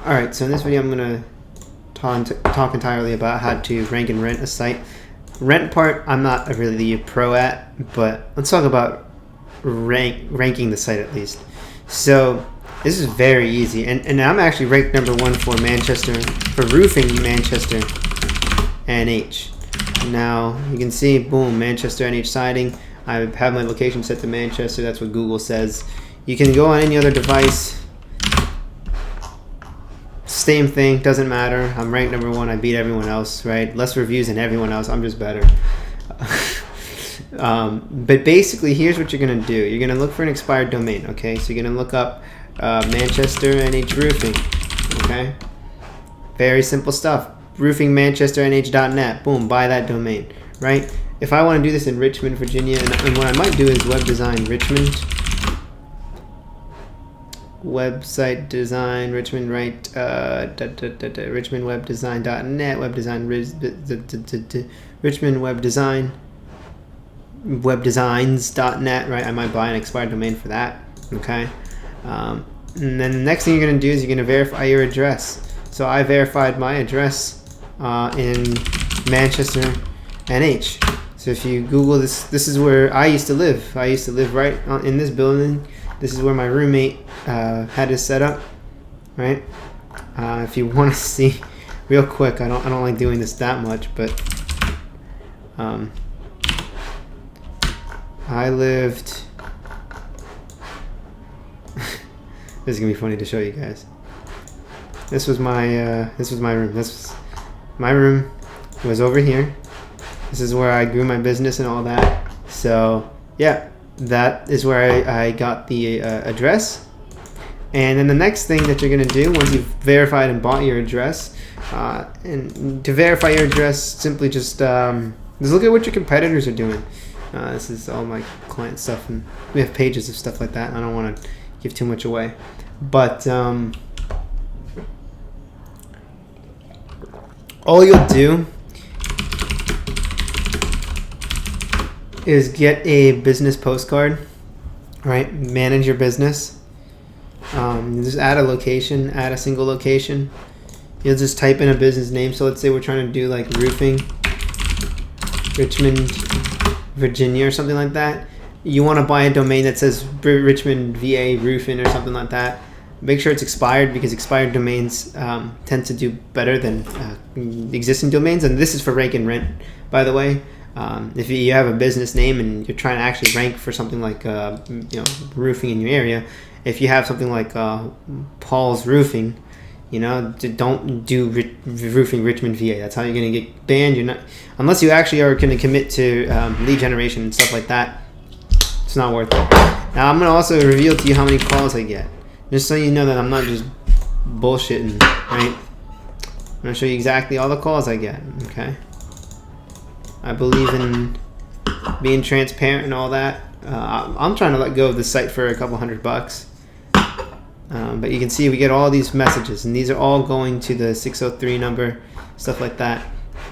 Alright, so in this video I'm going to talk entirely about how to rank and rent a site. Rent part I'm not really a pro at, but let's talk about ranking the site at least. So this is very easy, and I'm actually ranked #1 for Manchester, for roofing Manchester NH. Now you can see, boom, Manchester NH siding. I have my location set to Manchester, that's what Google says. You can go on any other device, same thing, doesn't matter. I'm ranked #1, I beat everyone else, right? Less reviews than everyone else, I'm just better. But basically, here's what you're gonna do. You're gonna look for an expired domain, okay? So you're gonna look up Manchester NH Roofing, okay? Very simple stuff. roofingmanchesternh.net, boom, buy that domain, right? If I want to do this in Richmond, Virginia, and what I might do is web design Richmond, website design Richmond, right? richmondwebdesign.net, web design, Richmond web design, webdesigns.net, right? I might buy an expired domain for that, okay? And then the next thing you're going to do is you're going to verify your address. So I verified my address in Manchester NH. So if you Google this, this is where I used to live. I used to live right in this building. This is where my roommate had his setup, right? If you want to see real quick, I don't like doing this that much, but I lived. This is gonna be funny to show you guys. This was my room. My room was over here. This is where I grew my business and all that. So yeah, that is where I got the address. And then the next thing that you're gonna do once you've verified and bought your address, and to verify your address, simply just look at what your competitors are doing. This is all my client stuff, and we have pages of stuff like that. I don't want to give too much away, but all you'll do is get a business postcard, right? Manage your business. Just add a location, add a single location. You'll just type in a business name. So let's say we're trying to do like roofing, Richmond, Virginia, or something like that. You want to buy a domain that says Richmond VA Roofing or something like that. Make sure it's expired, because expired domains tend to do better than existing domains. And this is for rank and rent, by the way. If you have a business name and you're trying to actually rank for something like roofing in your area, if you have something like Paul's Roofing, don't do roofing Richmond VA. That's how you're going to get banned. You're not, unless you actually are going to commit to lead generation and stuff like that. It's not worth it. Now I'm going to also reveal to you how many calls I get, just so you know that I'm not just bullshitting, right? I'm going to show you exactly all the calls I get, okay? I believe in being transparent and all that. I'm trying to let go of the site for a couple $100. But you can see we get all these messages, and these are all going to the 603 number, stuff like that.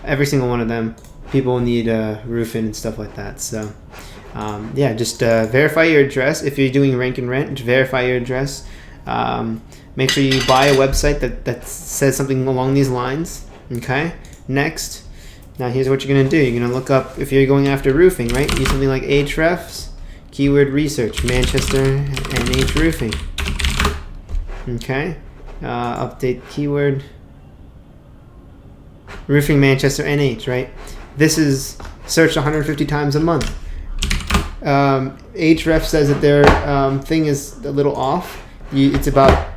Every single one of them, people need roofing and stuff like that. So yeah, just verify your address. If you're doing rank and rent, just verify your address. Make sure you buy a website that says something along these lines. Okay, next. Now here's what you're going to do. You're going to look up, if you're going after roofing, right? Use something like Ahrefs, keyword research, Manchester NH Roofing. Okay, update keyword, roofing Manchester NH, right? This is searched 150 times a month. Ahrefs says that their thing is a little off. It's about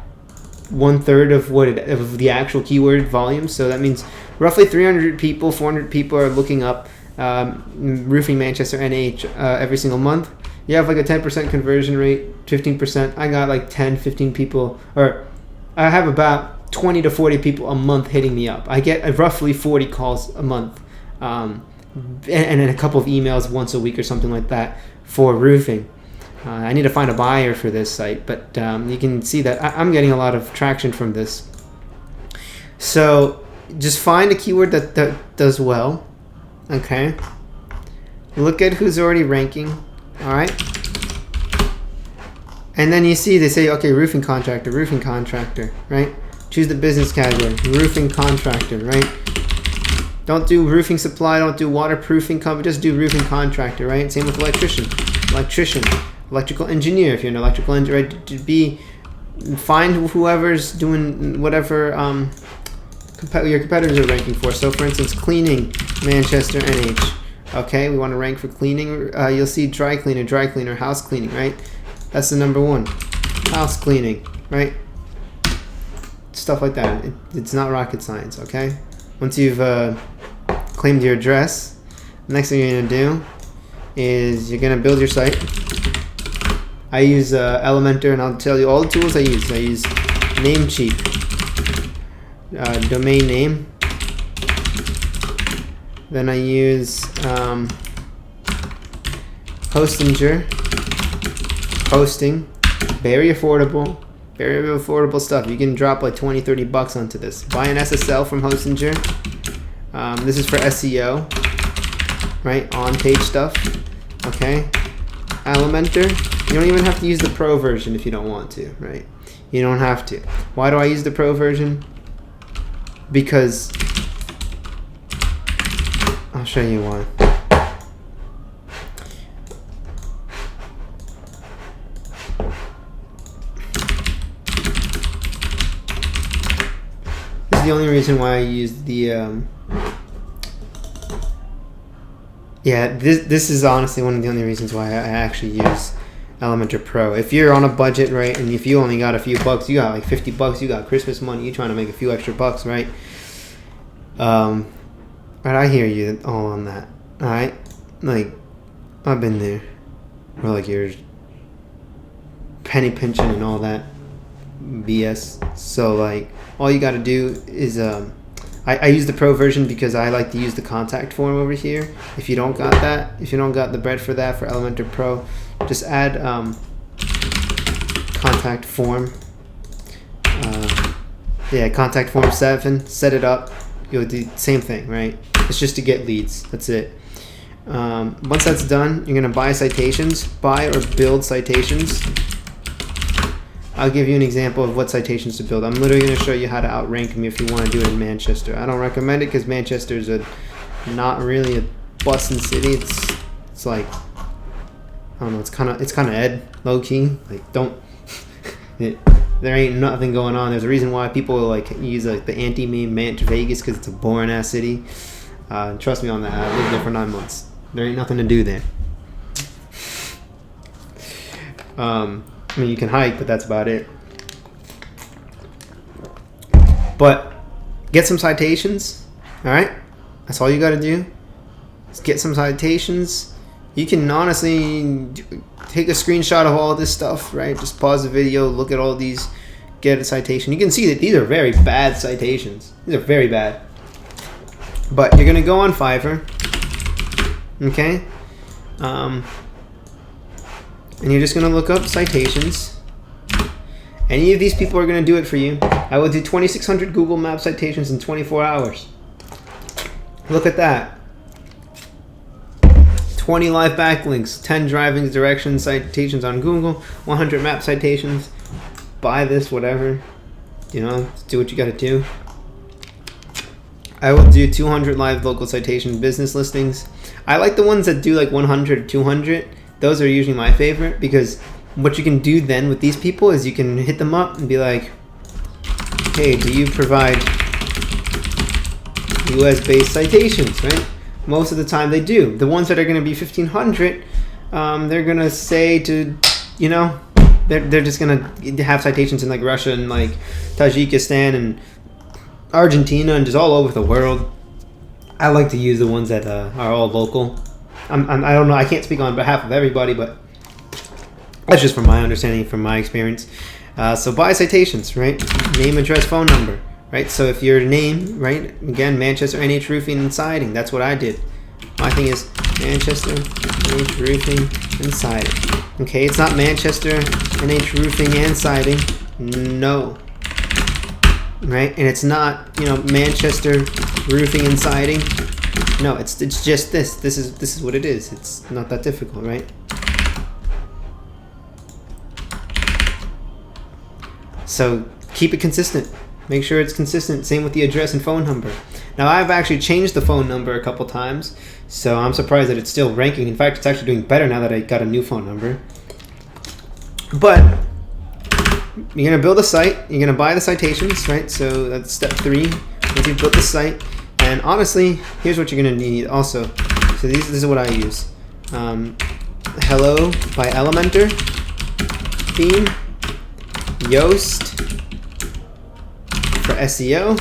1/3 of the actual keyword volume. So that means roughly 300 people, 400 people are looking up roofing Manchester NH every single month. You have like a 10% conversion rate, 15%. I got like 10, 15 people, or I have about 20 to 40 people a month hitting me up. I get roughly 40 calls a month, and then a couple of emails once a week or something like that for roofing. I need to find a buyer for this site, but you can see that I'm getting a lot of traction from this. So just find a keyword that does well, okay? Look at who's already ranking, all right? And then you see they say, okay, roofing contractor, right? Choose the business category. Roofing contractor, right? Don't do roofing supply, don't do waterproofing company, just do roofing contractor, right? Same with electrician, electrical engineer. If you're an electrical engineer, right? Find whoever's doing whatever your competitors are ranking for. So for instance, cleaning, Manchester, NH. Okay, we want to rank for cleaning. You'll see dry cleaner, house cleaning, right? That's the number one. House cleaning, right? Stuff like that. It's not rocket science, okay? Once you've claimed your address, the next thing you're going to do is you're going to build your site. I use Elementor, and I'll tell you all the tools I use. I use Namecheap, domain name. Then I use Hostinger, hosting, very affordable stuff. You can drop like 20-30 bucks onto this. Buy an SSL from Hostinger. This is for SEO, right? On-page stuff. Okay. Elementor. You don't even have to use the Pro version if you don't want to, right? You don't have to. Why do I use the Pro version? Because I'll show you why. This is the only reason why I use the this is honestly one of the only reasons why I actually use Elementor Pro. If you're on a budget, right, and if you only got a few bucks, you got like 50 bucks, you got Christmas money, you're trying to make a few extra bucks, right? But I hear you all on that. Alright? Like, I've been there. Where like you're penny pinching and all that BS. So like all you gotta do is I use the Pro version because I like to use the contact form over here. If you don't got that, if you don't got the bread for that for Elementor Pro, just add contact form. Contact form 7, set it up. You'll do the same thing, right? It's just to get leads. That's it. Once that's done, you're gonna buy citations, buy or build citations. I'll give you an example of what citations to build. I'm literally gonna show you how to outrank them if you want to do it in Manchester. I don't recommend it because Manchester is not really a bussin' city. It's like, I don't know. It's kind of Ed, low key. Like there ain't nothing going on. There's a reason why people like use like the anti-meme Vegas because it's a boring ass city. Trust me on that. I lived there for 9 months. There ain't nothing to do there. I mean, you can hike, but that's about it. But get some citations. All right, that's all you got to do. Is get some citations. You can honestly take a screenshot of all this stuff, right? Just pause the video, look at all these, get a citation. You can see that these are very bad citations. These are very bad. But you're gonna go on Fiverr, okay? And you're just gonna look up citations. Any of these people are gonna do it for you. I will do 2,600 Google Maps citations in 24 hours. Look at that. 20 live backlinks, 10 driving directions citations on Google, 100 map citations. Buy this, whatever. You know, do what you gotta do. I will do 200 live local citation business listings. I like the ones that do like 100 or 200. Those are usually my favorite because what you can do then with these people is you can hit them up and be like, hey, do you provide US-based citations, right? Most of the time they do. The ones that are going to be 1,500, they're going to say to, you know, they're just going to have citations in like Russia and like Tajikistan and Argentina and just all over the world. I like to use the ones that are all local. I don't know. I can't speak on behalf of everybody, but that's just from my understanding, from my experience. So buy citations, right? Name, address, phone number, right? So if your name, right? Again, Manchester NH Roofing and Siding. That's what I did. My thing is Manchester NH Roofing and Siding. Okay, it's not Manchester NH Roofing and Siding. No. Right? And it's not, you know, Manchester Roofing and Siding. No, it's just this. This is what it is. It's not that difficult, right? So keep it consistent. Make sure it's consistent. Same with the address and phone number. Now, I've actually changed the phone number a couple times, so I'm surprised that it's still ranking. In fact, it's actually doing better now that I got a new phone number. But you're going to build a site. You're going to buy the citations, right? So that's step 3. Once you've built the site. And honestly, here's what you're going to need also. So this is what I use. Hello by Elementor. Theme. Yoast for SEO.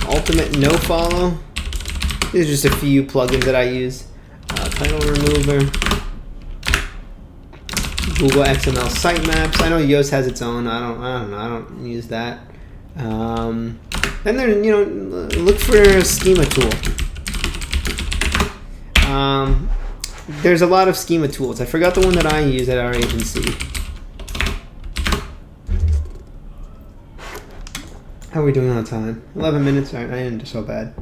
Ultimate nofollow. These are just a few plugins that I use. Title remover. Google XML sitemaps. I know Yoast has its own. I don't know. I don't use that. And then look for a schema tool. There's a lot of schema tools. I forgot the one that I use at our agency. How are we doing on time? 11 minutes. All right, I didn't do so bad.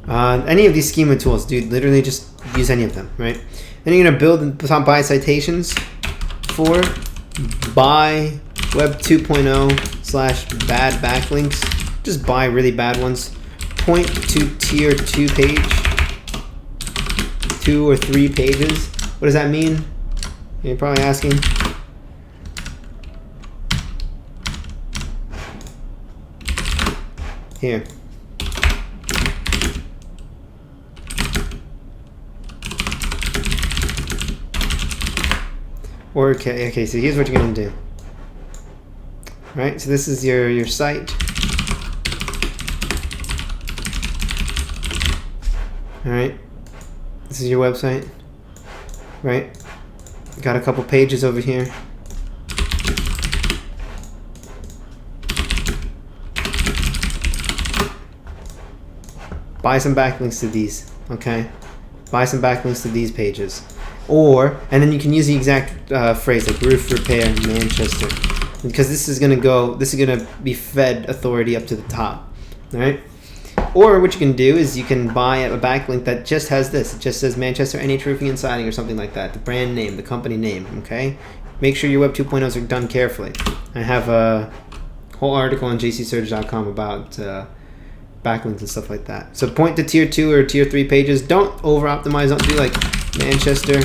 Any of these schema tools, dude, literally just use any of them, right? Then you're gonna build and buy citations for buy web 2.0/bad backlinks. Just buy really bad ones. Point to tier 2 page. 2 or 3 pages. What does that mean? You're probably asking. Here. Or okay, so here's what you're gonna do. Right, so this is your site. Alright. This is your website. Right? Got a couple pages over here. Buy some backlinks to these, okay? Buy some backlinks to these pages. And then you can use the exact phrase like roof repair Manchester, because this is gonna be fed authority up to the top, all right? Or what you can do is you can buy a backlink that just has this. It just says Manchester NH Roofing and Siding or something like that. The brand name, the company name, okay? Make sure your Web 2.0s are done carefully. I have a whole article on jcsurge.com about backlinks and stuff like that. So point to tier 2 or tier 3 pages. Don't over optimize. Don't do like Manchester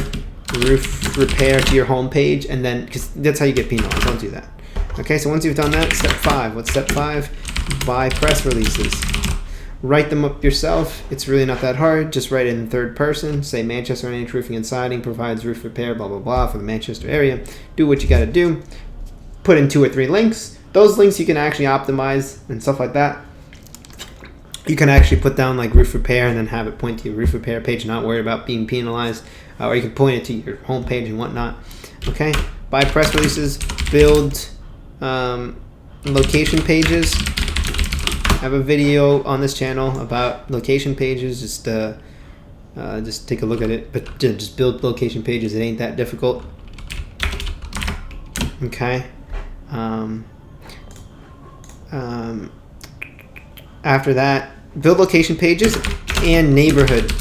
roof repair to your home page, and then, because that's how you get penalized. Don't do that. Okay, so once you've done that, step 5. What's step 5? Buy press releases. Write them up yourself. It's really not that hard. Just write it in third person. Say Manchester NH Roofing and Siding provides roof repair, blah blah blah, for the Manchester area. Do what you got to do. Put in 2 or 3 links. Those links you can actually optimize and stuff like that. You can actually put down like roof repair and then have it point to your roof repair page, not worry about being penalized. Or you can point it to your home page and whatnot. Okay? Buy press releases. Build location pages. I have a video on this channel about location pages. Just take a look at it. But just build location pages. It ain't that difficult. Okay? After that, build location pages and neighborhood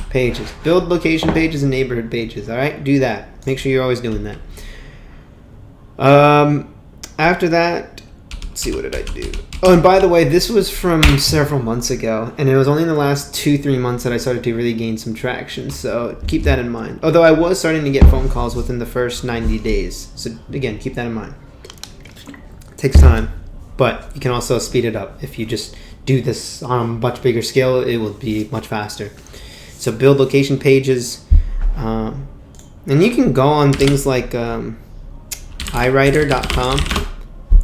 pages. Build location pages and neighborhood pages. All right, do that. Make sure you're always doing that. After that, let's see, what did I do? Oh, and by the way, this was from several months ago, and it was only in the last 2-3 months that I started to really gain some traction. So keep that in mind. Although I was starting to get phone calls within the first 90 days. So again, keep that in mind. It takes time. But you can also speed it up. If you just do this on a much bigger scale, it will be much faster. So build location pages. And you can go on things like iWriter.com.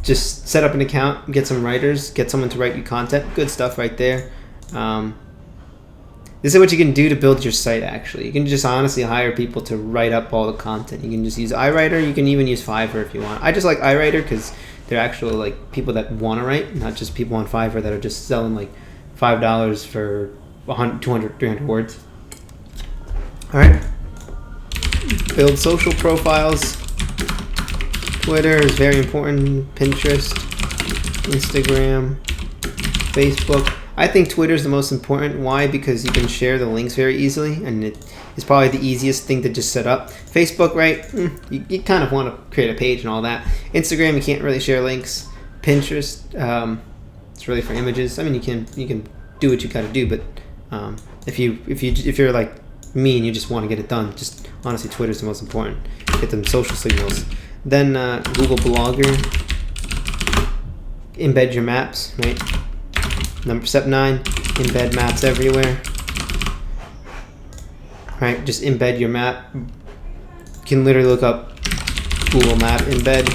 Just set up an account, get some writers, get someone to write you content. Good stuff right there. This is what you can do to build your site, actually. You can just honestly hire people to write up all the content. You can just use iWriter. You can even use Fiverr if you want. I just like iWriter because they're actual like people that want to write, not just people on Fiverr that are just selling like $5 for 100, 200, 300 words. All right. Build social profiles. Twitter is very important. Pinterest, Instagram, Facebook. I think Twitter is the most important. Why? Because you can share the links very easily, and is probably the easiest thing to just set up. Facebook, right? You kind of want to create a page and all that. Instagram, you can't really share links. Pinterest, it's really for images. I mean, you can do what you got to do, but if you're like me and you just want to get it done, just honestly, Twitter's the most important. Get them social signals. Then Google Blogger. Embed your maps, right? Step 9, embed maps everywhere. Right, just embed your map. You can literally look up Google Map embed.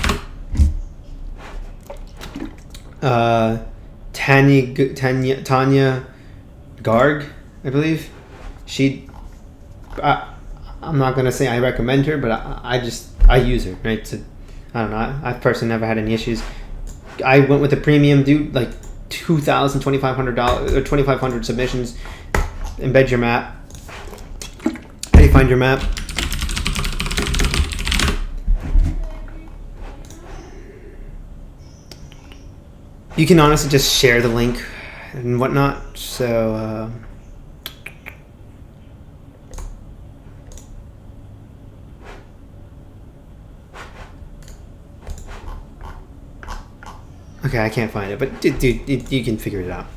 Tanya Garg, I believe. I'm not gonna say I recommend her, but I use her, right? So I don't know. I've personally never had any issues. I went with the premium, dude. Like $2,000, $2,500 or 2,500 submissions. Embed your map. How do you find your map? You can honestly just share the link and whatnot. So okay, I can't find it, but dude, you can figure it out.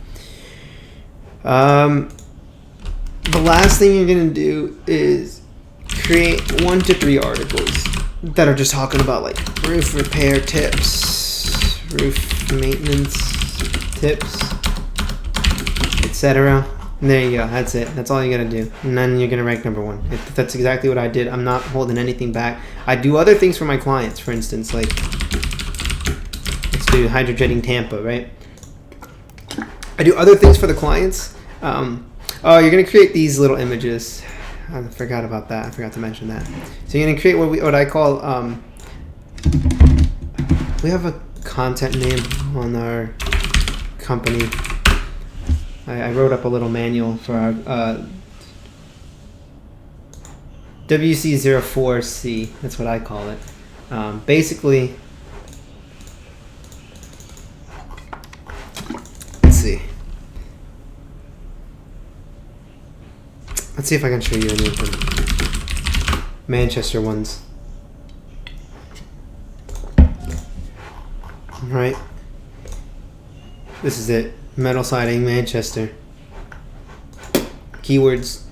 The last thing you're gonna do is create 1 to 3 articles that are just talking about like roof repair tips, roof maintenance tips, etc. And there you go. That's it. That's all you gotta do, and then you're gonna rank number 1. That's exactly what I did. I'm not holding anything back. I do other things for my clients, for instance, like let's do hydrojetting Tampa, right? I do other things for the clients. Oh, you're gonna create these little images. I forgot about that. I forgot to mention that. So you're gonna create what I call we have a content name on our company. I wrote up a little manual for our WC04C. That's what I call it. Basically, let's see. Let's see if I can show you any of them. Manchester ones. Right. This is it. Metal siding, Manchester. Keywords.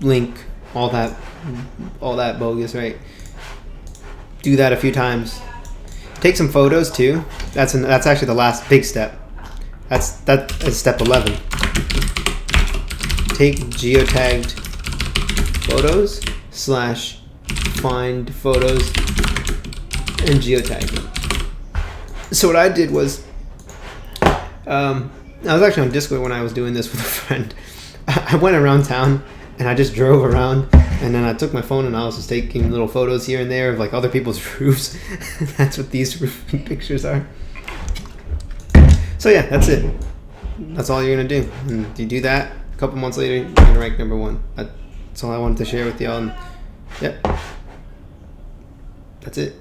Link. All that bogus, right? Do that a few times. Take some photos too. That's actually the last big step. That is step 11. Take geotagged photos / find photos and geotag them. So what I did was, I was actually on Discord when I was doing this with a friend. I went around town and I just drove around, and then I took my phone and I was just taking little photos here and there of like other people's roofs. That's what these roofing pictures are. So yeah, that's it. That's all you're gonna do. And you do that. A couple months later, you're gonna rank number 1. That's all I wanted to share with y'all. And yep, that's it.